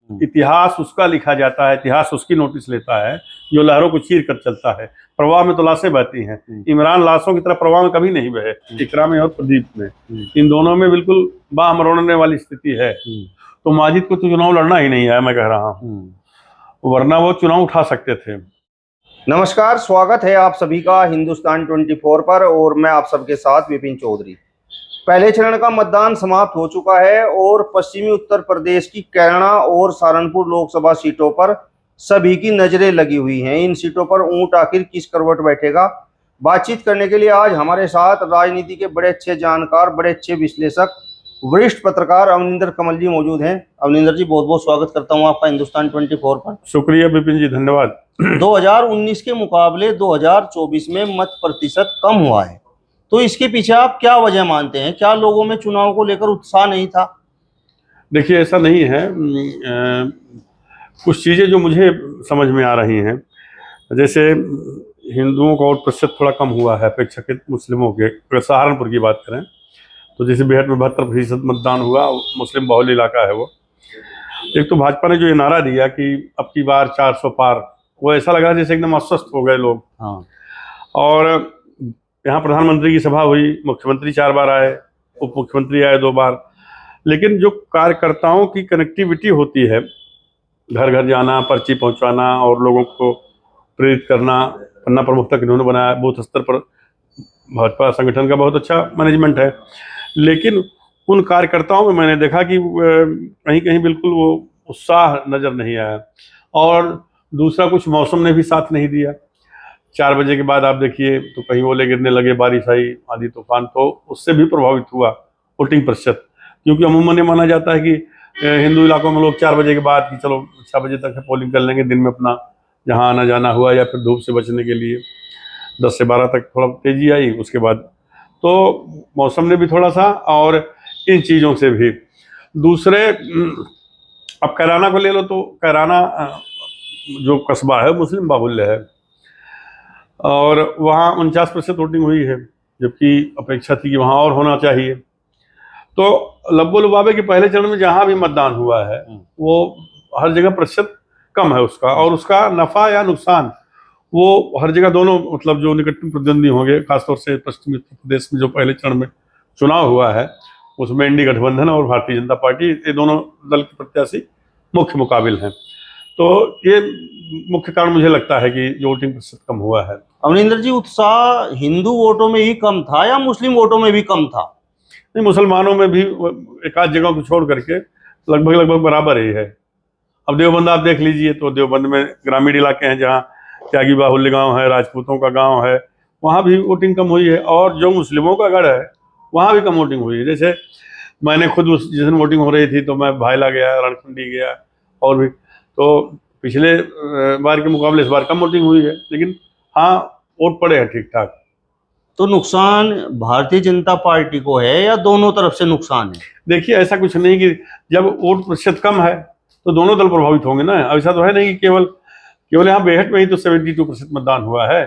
इतिहास उसका लिखा जाता है, इतिहास उसकी नोटिस लेता है जो लहरों को चीर कर चलता है। प्रवाह में तो लाशें बहती हैं, इमरान लाशों की तरह प्रवाह में कभी नहीं बहे। इकरा में और प्रदीप में, इन दोनों में बिल्कुल बाह मरोड़ने वाली स्थिति है। तो माजिद को तो चुनाव लड़ना ही नहीं है, मैं कह रहा हूँ, वरना वो चुनाव उठा सकते थे। नमस्कार, स्वागत है आप सभी का हिंदुस्तान 24 पर और मैं आप सबके साथ विपिन चौधरी। पहले चरण का मतदान समाप्त हो चुका है और पश्चिमी उत्तर प्रदेश की कैराना और सहारनपुर लोकसभा सीटों पर सभी की नजरें लगी हुई हैं। इन सीटों पर ऊंट आखिर किस करवट बैठेगा, बातचीत करने के लिए आज हमारे साथ राजनीति के बड़े अच्छे जानकार, बड़े अच्छे विश्लेषक, वरिष्ठ पत्रकार अवनिंदर कमल जी मौजूद हैं। अवनिंदर जी, बहुत बहुत स्वागत करता हूं आपका हिंदुस्तान 24 पर। शुक्रिया विपिन जी, धन्यवाद। 2019 के मुकाबले 2024 में मत प्रतिशत कम हुआ है, तो इसके पीछे आप क्या वजह मानते हैं? क्या लोगों में चुनाव को लेकर उत्साह नहीं था? देखिए, ऐसा नहीं है। कुछ चीज़ें जो मुझे समझ में आ रही हैं, जैसे हिंदुओं का वोट प्रतिशत थोड़ा कम हुआ है अपेक्षाकृत मुस्लिमों के। अगर सहारनपुर की बात करें तो जैसे बेहट में 72% मतदान हुआ, मुस्लिम बहुल इलाका है वो। एक तो भाजपा ने जो ये नारा दिया कि अब की बार 400 पार, वो ऐसा लगा जैसे एकदम अस्वस्थ हो गए लोग। हाँ। और यहाँ प्रधानमंत्री की सभा हुई, मुख्यमंत्री 4 बार आए, उप मुख्यमंत्री आए 2 बार, लेकिन जो कार्यकर्ताओं की कनेक्टिविटी होती है, घर घर जाना, पर्ची पहुंचाना और लोगों को प्रेरित करना, पन्ना प्रमुख तक इन्होंने बनाया। बूथ स्तर पर भाजपा संगठन का बहुत अच्छा मैनेजमेंट है, लेकिन उन कार्यकर्ताओं में मैंने देखा कि कहीं कहीं बिल्कुल वो उत्साह नज़र नहीं आया। और दूसरा, कुछ मौसम ने भी साथ नहीं दिया। 4 बजे के बाद आप देखिए तो कहीं ओले गिरने लगे, बारिश आई, आंधी तूफान, तो उससे भी प्रभावित हुआ वोटिंग प्रतिशत। क्योंकि अमूमन ये माना जाता है कि हिंदू इलाकों में लोग 4 बजे के बाद कि चलो 6 बजे तक पोलिंग कर लेंगे, दिन में अपना जहाँ आना जाना हुआ, या फिर धूप से बचने के लिए 10 से 12 तक थोड़ा तेजी आई। उसके बाद तो मौसम ने भी थोड़ा सा, और इन चीज़ों से भी। दूसरे, अब कैराना को ले लो तो कैराना जो कस्बा है मुस्लिम बाहुल्य है, और वहाँ 49% वोटिंग हुई है, जबकि अपेक्षा थी कि वहाँ और होना चाहिए। तो लब्बो लुबाबे के पहले चरण में जहाँ भी मतदान हुआ है वो हर जगह प्रतिशत कम है उसका, और उसका नफ़ा या नुकसान वो हर जगह दोनों, मतलब जो निकटतम प्रतिद्वंदी होंगे, खासतौर से पश्चिमी उत्तर प्रदेश में जो पहले चरण में चुनाव हुआ है उसमें इंडी गठबंधन और भारतीय जनता पार्टी, ये दोनों दल के प्रत्याशी मुख्य मुकाबिल हैं। तो ये मुख्य कारण मुझे लगता है कि जो वोटिंग प्रतिशत कम हुआ है। अवनिंदर जी, उत्साह हिंदू वोटों में ही कम था या मुस्लिम वोटों में भी कम था? नहीं, मुसलमानों में भी एक आध जगह को छोड़ करके लगभग बराबर ही है। अब देवबंद आप देख लीजिए तो देवबंद में ग्रामीण इलाके हैं जहाँ त्यागी बाहुल्य गांव है, राजपूतों का गांव है, वहाँ भी वोटिंग कम हुई है। और जो मुस्लिमों का गढ़ है वहाँ भी कम वोटिंग हुई है। जैसे मैंने खुद जिस दिन वोटिंग हो रही थी तो मैं भायला गया, रणखंडी गया, और भी, तो पिछले बार के मुकाबले इस बार कम वोटिंग हुई है, लेकिन हाँ वोट पड़े हैं ठीक ठाक। तो नुकसान भारतीय जनता पार्टी को है या दोनों तरफ से नुकसान है? देखिए, ऐसा कुछ नहीं कि जब वोट प्रतिशत कम है तो दोनों दल प्रभावित होंगे ना। ऐसा तो है नहीं कि केवल यहाँ बेहट में ही तो 72% मतदान हुआ है।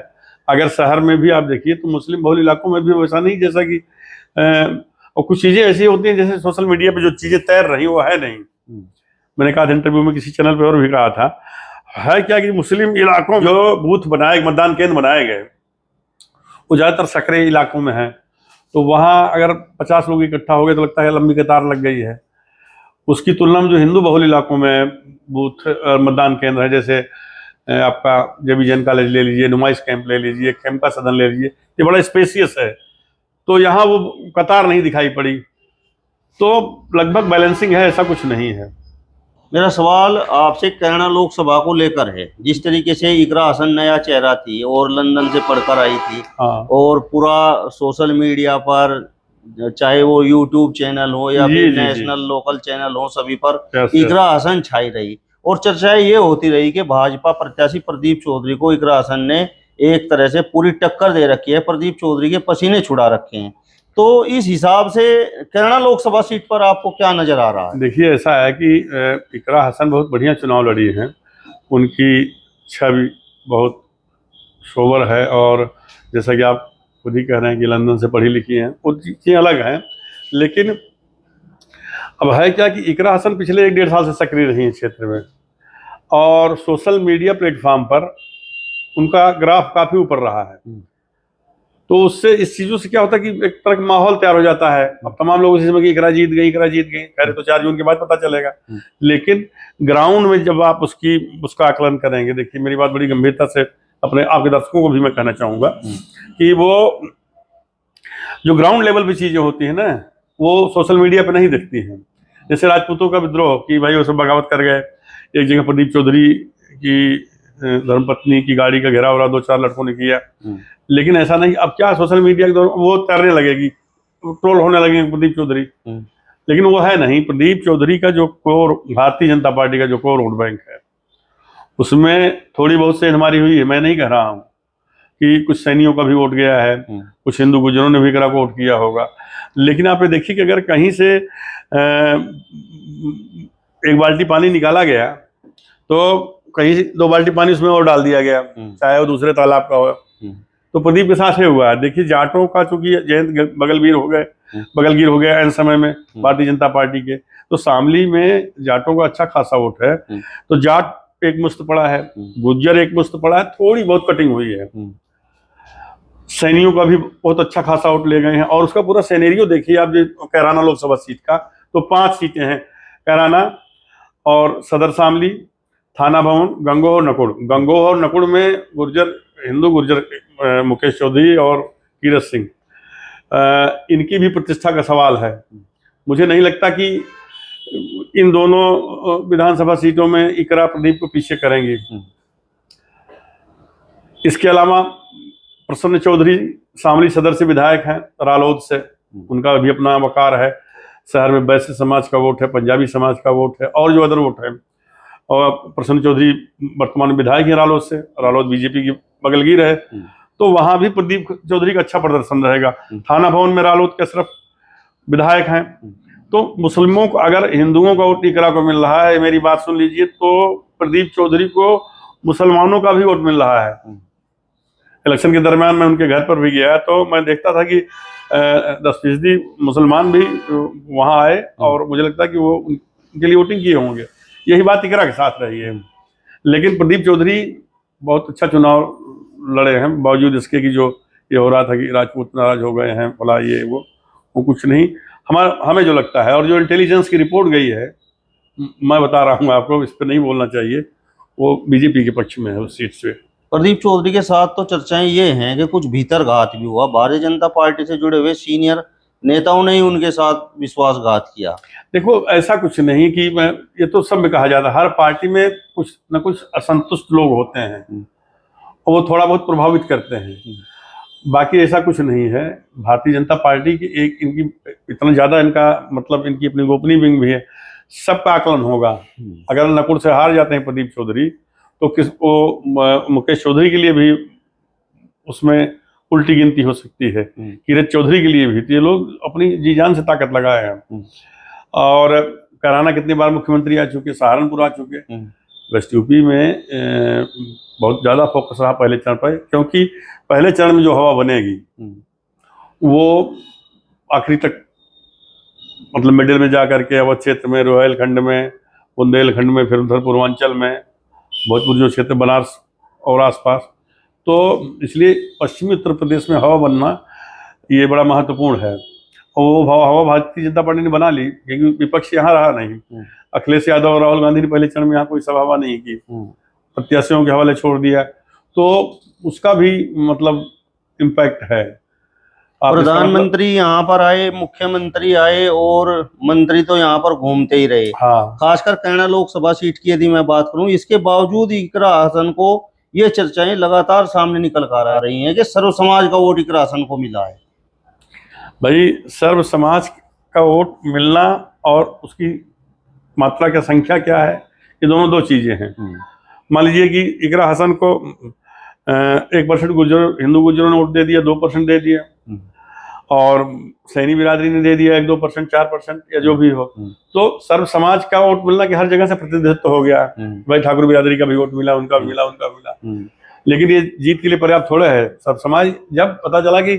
अगर शहर में भी आप देखिए तो मुस्लिम बहुल इलाकों में भी वैसा नहीं, जैसा कि और कुछ चीज़ें ऐसी होती हैं जैसे सोशल मीडिया पे जो चीज़ें तैर रही वो है नहीं। मैंने कहा था इंटरव्यू में, किसी चैनल पे और भी कहा था, है क्या कि मुस्लिम इलाकों जो बूथ बनाए, मतदान केंद्र बनाए गए, वो ज़्यादातर सकरे इलाकों में है। तो वहाँ अगर 50 लोग इकट्ठा हो गए तो लगता है लंबी कतार लग गई है। उसकी तुलना में जो हिंदू बहुल इलाकों में बूथ मतदान केंद्र है, जैसे आपका जेबी जैन कॉलेज ले लीजिए, नुमाइश कैंप ले लीजिए, कैंपा सदन ले लीजिए, ये बड़ा स्पेसियस है, तो यहाँ वो कतार नहीं दिखाई पड़ी। तो लगभग बैलेंसिंग है, ऐसा कुछ नहीं है। मेरा सवाल आपसे कैराना लोकसभा को लेकर है। जिस तरीके से इकरा हसन नया चेहरा थी और लंदन से पढ़कर आई थी, हाँ। और पूरा सोशल मीडिया पर, चाहे वो यूट्यूब चैनल हो या फिर नेशनल लोकल चैनल हो, सभी पर इकरा हसन छाई रही, और चर्चाएं ये होती रही कि भाजपा प्रत्याशी प्रदीप चौधरी को इकरा हसन ने एक तरह से पूरी टक्कर दे रखी है, प्रदीप चौधरी के पसीने छुड़ा रखे हैं। तो इस हिसाब से कैराना लोकसभा सीट पर आपको क्या नजर आ रहा है? देखिए, ऐसा है कि इकरा हसन बहुत बढ़िया चुनाव लड़ी हैं, उनकी छवि बहुत सोबर है, और जैसा कि आप खुद ही कह रहे हैं कि लंदन से पढ़ी लिखी हैं, वो चीज़ें अलग हैं। लेकिन अब है क्या कि इकरा हसन पिछले 1-1.5 साल से सक्रिय रही है क्षेत्र में, और सोशल मीडिया प्लेटफॉर्म पर उनका ग्राफ काफी ऊपर रहा है। तो उससे इस चीजों से क्या होता है कि एक तरह का माहौल तैयार हो जाता है। अब तमाम लोग इसी समय कि इकरा जीत गई, खैर तो 4 जून के बाद पता चलेगा, लेकिन ग्राउंड में जब आप उसका आकलन करेंगे, देखिए मेरी बात बड़ी गंभीरता से अपने आपके दर्शकों को भी मैं कहना चाहूंगा कि वो जो ग्राउंड लेवल पे चीजें होती है ना, वो सोशल मीडिया पे नहीं दिखती हैं। जैसे राजपूतों का विद्रोह कि भाई वो सब बगावत कर गए, एक जगह प्रदीप चौधरी की धर्मपत्नी की गाड़ी का घेराव 2-4 लड़कों ने किया, लेकिन ऐसा नहीं। अब क्या सोशल मीडिया के दौरान वो तैरने लगेगी, ट्रोल होने लगेंगे प्रदीप चौधरी, लेकिन वो है नहीं। प्रदीप चौधरी का जो कोर, भारतीय जनता पार्टी का जो कोर वोट बैंक है, उसमें थोड़ी बहुत सेंध हमारी हुई है। मैं नहीं कह रहा हूँ कि कुछ सैनियों का भी वोट गया है, कुछ हिंदू गुजरों ने भी करा वोट किया होगा, लेकिन आप ये देखिए कि अगर कहीं से एक बाल्टी पानी निकाला गया तो कहीं 2 बाल्टी पानी उसमें और डाल दिया गया, चाहे वो दूसरे तालाब का हो। तो प्रदीप के साथ हुआ है। देखिए जाटों का चूंकि जयंत बगलवीर हो गए ऐन समय में भारतीय जनता पार्टी के, तो शामली में जाटों का अच्छा खासा वोट है। तो जाट एक मुश्त पड़ा है, गुज्जर एक मुश्त पड़ा है, थोड़ी बहुत कटिंग हुई है। सैनियों का भी बहुत अच्छा खासा वोट ले गए हैं। और उसका पूरा सिनेरियो देखिए आप, जो कैराना लोकसभा सीट का, तो 5 सीटें हैं, कैराना और सदर शामली, थाना भवन, गंगोह और नकुड़। गंगोह और नकुड़ में गुर्जर, हिंदू गुर्जर मुकेश चौधरी और कीरत सिंह, इनकी भी प्रतिष्ठा का सवाल है। मुझे नहीं लगता कि इन दोनों विधानसभा सीटों में इकरा प्रदीप को पीछे करेंगी। इसके अलावा प्रसन्न चौधरी शामली सदर से विधायक हैं, रालोद से, उनका भी अपना वकार है। शहर में वैश्य समाज का वोट है, पंजाबी समाज का वोट है, और जो अदर वोट है। और प्रसन्न चौधरी वर्तमान विधायक है रालोद से, रालोद बीजेपी की बगलगीर है, तो वहां भी प्रदीप चौधरी का अच्छा प्रदर्शन रहेगा। थाना भवन में रालोद के सिर्फ विधायक हैं। तो मुस्लिमों को, अगर हिंदुओं का वोट इकरा को मिल रहा है, मेरी बात सुन लीजिए, तो प्रदीप चौधरी को मुसलमानों का भी वोट मिल रहा है। इलेक्शन के दरमियान मैं उनके घर पर भी गया, तो मैं देखता था कि 10% मुसलमान भी वहां आए, और मुझे लगता है कि वो उनके लिए वोटिंग किए होंगे। यही बात इकरा के साथ रही है। लेकिन प्रदीप चौधरी बहुत अच्छा चुनाव लड़े हैं, बावजूद इसके कि जो ये हो रहा था कि राजपूत नाराज हो गए हैं, फला ये वो कुछ नहीं। हमें जो लगता है, और जो इंटेलिजेंस की रिपोर्ट गई है, मैं बता रहा हूँ आपको, इस पर नहीं बोलना चाहिए, वो बीजेपी के पक्ष में है उस सीट से। प्रदीप चौधरी के साथ तो चर्चाएं ये हैं कि कुछ भीतरघात भी हुआ, भारतीय जनता पार्टी से जुड़े हुए सीनियर नेताओं ने ही उनके साथ विश्वासघात किया। देखो ऐसा कुछ नहीं कि मैं, ये तो सब में कहा जाता है, हर पार्टी में कुछ न कुछ असंतुष्ट लोग होते हैं, और वो थोड़ा बहुत प्रभावित करते हैं। बाकी ऐसा कुछ नहीं है। भारतीय जनता पार्टी की एक, इनकी इतना ज्यादा, इनका मतलब इनकी अपनी गोपनीय विंग भी है, सबका आकलन होगा। अगर नकुड़ से हार जाते हैं प्रदीप चौधरी, तो मुकेश चौधरी के लिए भी उसमें उल्टी गिनती हो सकती है, कीरत चौधरी के लिए भी। तो ये लोग अपनी जी जान से ताकत लगाए हैं। और कैराना कितनी बार मुख्यमंत्री आ चुके, सहारनपुर आ चुके। वेस्ट यूपी में बहुत ज्यादा फोकस रहा पहले चरण पर, क्योंकि पहले चरण में जो हवा बनेगी वो आखिरी तक, मतलब मिडिल में जा करके अवध क्षेत्र में, रोहिलखंड में, बुंदेलखंड में, फिर उधर पूर्वांचल में, भोजपुर जो क्षेत्र, बनारस और आसपास। तो इसलिए पश्चिमी उत्तर प्रदेश में हवा बनना ये बड़ा महत्वपूर्ण है। और वो हवा भारतीय जनता पार्टी ने बना ली, क्योंकि विपक्ष यहाँ रहा नहीं। अखिलेश यादव और राहुल गांधी ने पहले चरण में यहाँ कोई सभा नहीं की, प्रत्याशियों के हवाले छोड़ दिया, तो उसका भी मतलब इम्पैक्ट है। प्रधानमंत्री यहाँ पर आए, मुख्यमंत्री आए, और मंत्री तो यहाँ पर घूमते ही रहे। हाँ, खासकर कैराना लोकसभा सीट की यदि मैं बात करूं, इसके बावजूद इकरा हसन को ये चर्चाएं लगातार सामने निकल कर आ रही हैं कि सर्व समाज का वोट इकरा हसन को मिला है। भाई सर्व समाज का वोट मिलना और उसकी मात्रा क्या, संख्या क्या है, ये दोनों 2 चीजें हैं। मान लीजिए कि इकरा हसन को 1% हिंदू गुर्जरों ने वोट दे दिया, 2% दे दिया, और सैनी बिरादरी ने दे दिया 1-2%, 4% या जो भी हो, तो सर्व समाज का वोट मिलना कि हर जगह से प्रतिनिधित्व हो गया। भाई ठाकुर बिरादरी का भी वोट मिला, उनका भी मिला, उनका मिला। लेकिन ये जीत के लिए पर्याप्त थोड़ा है। सर्व समाज, जब पता चला कि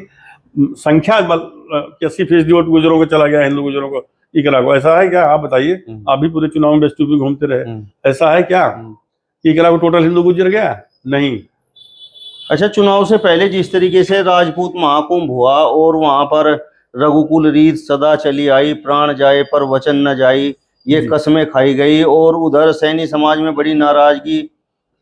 संख्या 80% वोट गुजरों को चला गया, हिंदू गुजरों को इकरा को। ऐसा है क्या? आप बताइए, आप भी पूरे चुनाव में बेस्ट यूपी घूमते रहे, ऐसा है क्या कि इकरा को टोटल हिंदू गुजर गया? नहीं। अच्छा, चुनाव से पहले जिस तरीके से राजपूत महाकुंभ हुआ और वहां पर रघुकुल रीत सदा चली आई, प्राण जाए पर वचन न जाई, ये कस्में खाई गई, और उधर सैनी समाज में बड़ी नाराजगी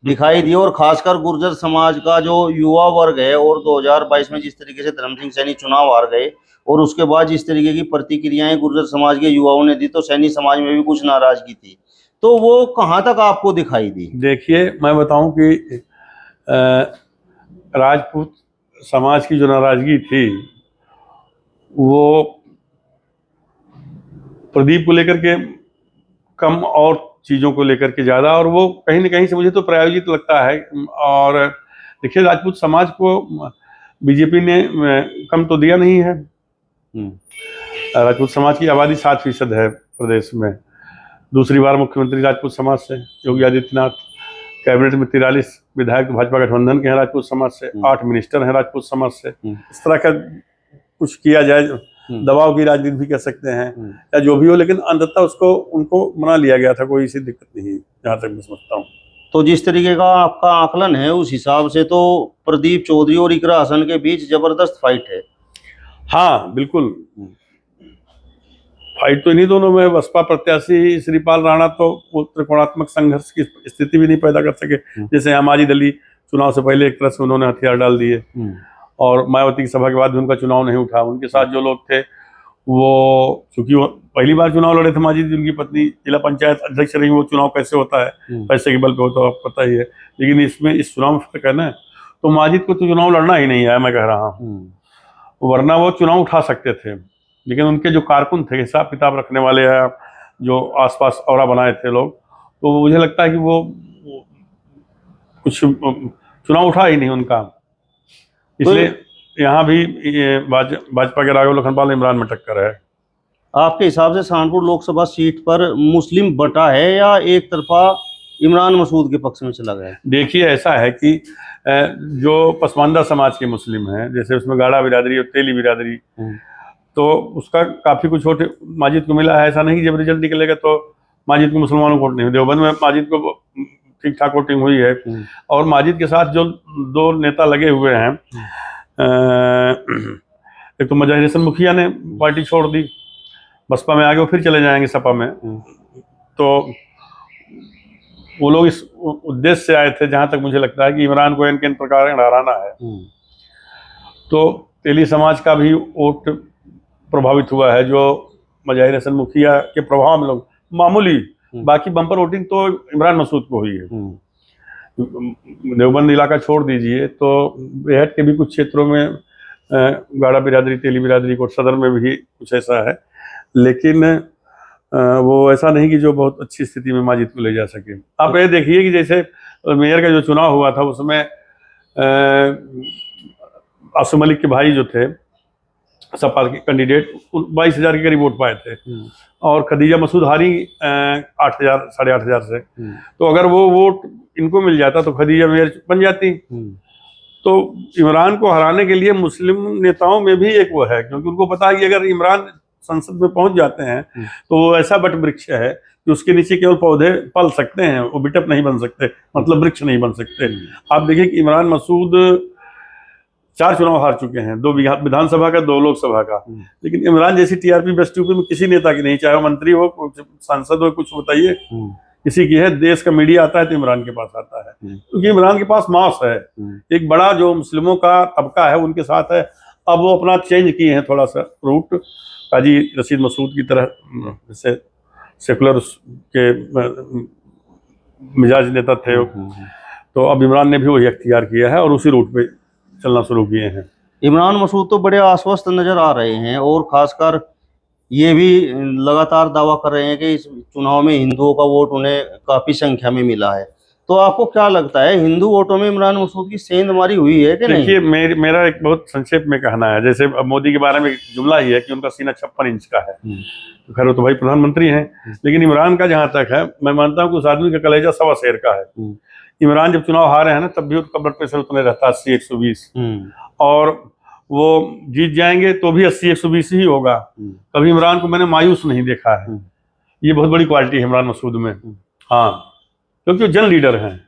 दिखाई दी, और खासकर गुर्जर समाज का जो युवा वर्ग है, और 2022 में जिस तरीके से धर्म सिंह सैनी चुनाव हार गए और उसके बाद जिस तरीके की प्रतिक्रियाएं गुर्जर समाज के युवाओं ने दी, तो सैनी समाज में भी कुछ नाराजगी थी। तो वो कहाँ तक आपको दिखाई दी? देखिए, मैं बताऊं कि राजपूत समाज की जो नाराजगी थी वो प्रदीप को लेकर के कम और चीज़ों को लेकर के ज़्यादा, और वो कहीं न कहीं से मुझे तो प्रायोजित लगता है। और देखिए, राजपूत समाज को बीजेपी ने कम तो दिया नहीं है। राजपूत समाज की आबादी 7% है प्रदेश में। दूसरी बार मुख्यमंत्री राजपूत समाज से योगी आदित्यनाथ, कैबिनेट में 43 विधायक भाजपा गठबंधन के हैं राजपूत समाज से, 8 मिनिस्टर हैं राजपूत समाज से। इस तरह का कुछ किया जाए, दबाव की राजनीति भी कह सकते हैं या जो भी हो, लेकिन अंततः उसको उनको मना लिया गया था, कोई ऐसी दिक्कत नहीं, जहाँ तक मैं समझता हूँ। तो जिस तरीके का आपका आकलन है उस हिसाब से तो प्रदीप चौधरी और इकरा हसन के बीच जबरदस्त फाइट है। हाँ बिल्कुल, फाइट तो इन्हीं दोनों में। बसपा प्रत्याशी श्रीपाल राणा तो वो त्रिकोणात्मक संघर्ष की स्थिति भी नहीं पैदा कर सके। जैसे अमाजिद अली चुनाव से पहले एक तरह से उन्होंने हथियार डाल दिए, और मायावती की सभा के बाद भी उनका चुनाव नहीं उठा। उनके साथ जो लोग थे वो, चूंकि वो पहली बार चुनाव लड़े थे, माजिद, उनकी पत्नी जिला पंचायत अध्यक्ष रही। वो चुनाव कैसे होता है, पैसे के बल पे होता है, आपको पता ही है। लेकिन इसमें इस चुनाव में फर्क है ना, तो माजिद को तो चुनाव लड़ना ही नहीं है, मैं कह रहा हूँ, वरना वो चुनाव उठा सकते थे। लेकिन उनके जो कारकुन थे, हिसाब किताब रखने वाले हैं, जो आसपास औरा बनाए थे लोग, तो मुझे लगता है कि वो कुछ चुनाव उठा ही नहीं उनका। इसलिए यहाँ भी भाजपा के राघव लखनपाल इमरान में टक्कर है। आपके हिसाब से सहारनपुर लोकसभा सीट पर मुस्लिम बटा है या एक तरफा इमरान मसूद के पक्ष में चला गया? देखिए, ऐसा है कि जो पसमानदा समाज के मुस्लिम हैं, जैसे उसमें गाड़ा बिरादरी और तेली बिरादरी, तो उसका काफी कुछ वोट माजिद को मिला है। ऐसा नहीं जब रिजल्ट निकलेगा तो माजिद को मुसलमानों को वोट नहीं। देवबंद में माजिद को ठीक ठाक वोटिंग हुई है, और माजिद के साथ जो 2 नेता लगे हुए हैं, एक तो मजाहिर हसन मुखिया ने पार्टी छोड़ दी, बसपा में आगे, वो फिर चले जाएंगे सपा में। तो वो लोग इस उद्देश्य से आए थे, जहां तक मुझे लगता है कि इमरान को इनके प्रकार हराना है। तो तेली समाज का भी वोट प्रभावित हुआ है, जो मजाहिर हसन मुखिया के प्रभाव में लोग मामूली, बाकी बम्पर वोटिंग तो इमरान मसूद को हुई है। देवबंद इलाका छोड़ दीजिए, तो बेहद के भी कुछ क्षेत्रों में गाड़ा बिरादरी, तेली बिरादरी को, सदर में भी कुछ ऐसा है, लेकिन वो ऐसा नहीं कि जो बहुत अच्छी स्थिति में माजिद को ले जा सके। आप ये देखिए कि जैसे मेयर का जो चुनाव हुआ था, उसमें आसिम मलिक के भाई जो थे सपा के कैंडिडेट, 22,000 के करीब वोट पाए थे, और खदीजा मसूद हारी 8,000 साढ़े 8,000 से। तो अगर वो वोट इनको मिल जाता तो खदीजा मेयर बन जाती। तो इमरान को हराने के लिए मुस्लिम नेताओं में भी एक वो है, क्योंकि उनको पता है कि अगर इमरान संसद में पहुंच जाते हैं तो वो ऐसा बट वृक्ष है कि उसके नीचे केवल पौधे पल सकते हैं, वो बिटअप नहीं बन सकते, मतलब वृक्ष नहीं बन सकते। आप देखिए कि इमरान मसूद 4 चुनाव हार चुके हैं, 2 विधानसभा का, 2 लोकसभा का, लेकिन इमरान जैसी टीआरपी बेस्ट यूपी में किसी नेता की नहीं, चाहे वो मंत्री हो, सांसद हो, कुछ बताइए किसी की है। देश का मीडिया आता है तो इमरान के पास आता है, क्योंकि इमरान के पास मास है, एक बड़ा जो मुस्लिमों का तबका है उनके साथ है। अब वो अपना चेंज किए हैं थोड़ा सा रूट, काजी रशीद मसूद की तरह, जैसे सेकुलर के मिजाज नेता थे, तो अब इमरान ने भी वही अख्तियार किया है और उसी रूट पे चलना शुरू किए हैं। इमरान मसूद तो बड़े आश्वस्त नजर आ रहे हैं, और खासकर ये भी लगातार दावा कर रहे हैं कि इस चुनाव में हिंदुओं का वोट उन्हें काफी संख्या में मिला है। तो आपको क्या लगता है, हिंदू वोटों में इमरान मसूद की सेंधमारी हुई है कि नहीं? देखिए, मेरा एक बहुत संक्षेप में कहना है, जैसे मोदी के बारे में जुमला ही है कि उनका सीना 56 इंच का है, तो खैर वो तो भाई प्रधानमंत्री हैं, लेकिन इमरान का जहां तक है, मैं मानता हूँ कि उस आदमी का कलेजा 1.25 शेर का है। इमरान जब चुनाव हारे हैं ना, तब भी उसका ब्लड प्रेशर उतने रहता है 80-120, और वो जीत जाएंगे तो भी 80-120 ही होगा। कभी इमरान को मैंने मायूस नहीं देखा है। ये बहुत बड़ी क्वालिटी है इमरान मसूद में। हाँ, क्योंकि वो जन लीडर हैं।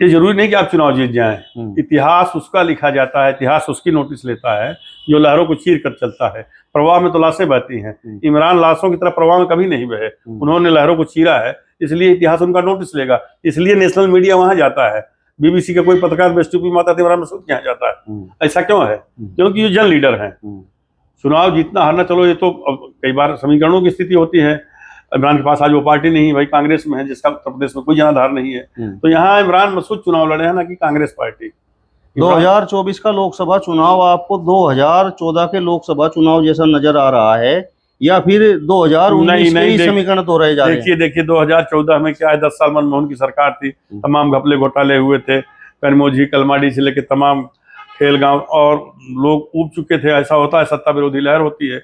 ये जरूरी नहीं कि आप चुनाव जीत जाएं। इतिहास उसका लिखा जाता है, इतिहास उसकी नोटिस लेता है जो लहरों को चीर कर चलता है। प्रवाह में तो लाशें बहती हैं, इमरान लाशों की तरह प्रवाह में कभी नहीं बहे। उन्होंने लहरों को चीरा है, इसलिए इतिहास उनका नोटिस लेगा। इसलिए नेशनल मीडिया वहां जाता है। बीबीसी का कोई पत्रकार बेस्टूपी माता इमरान मसूद के यहाँ जाता है। ऐसा क्यों है? क्योंकि ये जन लीडर हैं। चुनाव जीतना हारना चलो ये तो कई बार समीकरणों की स्थिति होती है। इमरान के पास आज वो पार्टी नहीं है, भाई कांग्रेस में है, जिसका उत्तर प्रदेश में कोई जनाधार नहीं है। तो यहाँ इमरान मसूद चुनाव लड़े हैं, ना कि कांग्रेस पार्टी। 2024 का लोकसभा चुनाव आपको 2014 के लोकसभा चुनाव जैसा नजर आ रहा है या फिर 2019 के समीकरण तो रहे जा रहे हैं? देखिए 2014 में क्या है, 10 साल मनमोहन की सरकार थी, तमाम घपले घोटाले हुए थे। कनमोजी कलमाडी से लेकर तमाम खेलगांव और लोग उब चुके थे। ऐसा होता है, सत्ता विरोधी लहर होती है।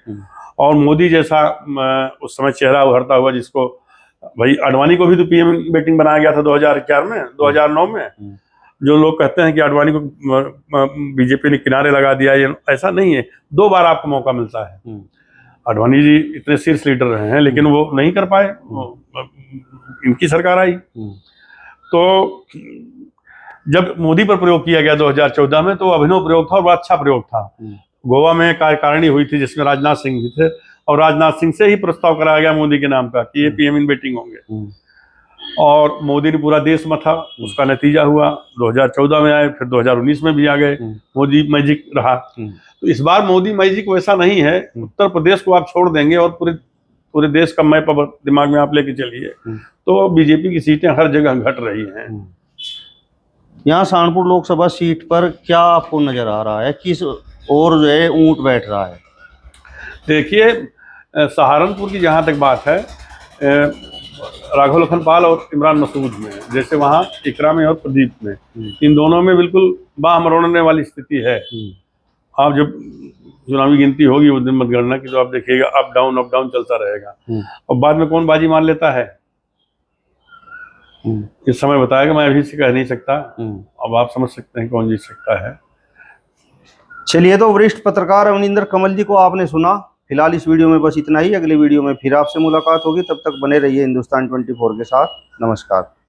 और मोदी जैसा उस समय चेहरा उभरता हुआ, जिसको भाई आडवाणी को भी तो पीएम बेटिंग बनाया गया था 2009 में। जो लोग कहते हैं कि आडवाणी को बीजेपी ने किनारे लगा दिया, ये ऐसा नहीं है। 2 बार आपको मौका मिलता है। आडवाणी जी इतने शीर्ष लीडर रहे हैं, लेकिन वो नहीं कर पाए। इनकी सरकार आई तो जब मोदी पर प्रयोग किया गया 2014 में, तो अभिनव प्रयोग था और बड़ा अच्छा प्रयोग था। गोवा में कार्यकारिणी हुई थी जिसमें राजनाथ सिंह भी थे, और राजनाथ सिंह से ही प्रस्ताव कराया गया मोदी के नाम का कि ये पीएम इन वेटिंग होंगे। और मोदी ने पूरा देश मथा, उसका नतीजा हुआ। 2014 में आए, फिर 2019 में भी आ गए। मोदी मैजिक रहा। तो इस बार मोदी मैजिक वैसा नहीं है। उत्तर प्रदेश को आप छोड़ देंगे और पूरे देश का मैप दिमाग में आप लेके चलिए, तो बीजेपी की सीटें हर जगह घट रही हैं। यहाँ सहारनपुर लोकसभा सीट पर क्या आपको नजर आ रहा है, किस और जो है ऊंट बैठ रहा है? देखिए, सहारनपुर की जहाँ तक बात है, राघव लखनपाल और इमरान मसूद में, जैसे वहाँ इकरा में और प्रदीप में, इन दोनों में बिल्कुल बाह मरोड़ने वाली स्थिति है। आप जब चुनावी गिनती होगी उस दिन मतगणना की, तो आप देखिएगा अप डाउन चलता रहेगा। और बाद में कौन बाजी मान लेता है इस समय बताएगा, मैं अभी से कह नहीं सकता। अब आप समझ सकते हैं कौन जीत सकता है। चलिए, तो वरिष्ठ पत्रकार अवनिंदर कमल जी को आपने सुना। फिलहाल इस वीडियो में बस इतना ही। अगले वीडियो में फिर आपसे मुलाकात होगी। तब तक बने रहिए हिंदुस्तान 24 के साथ। नमस्कार।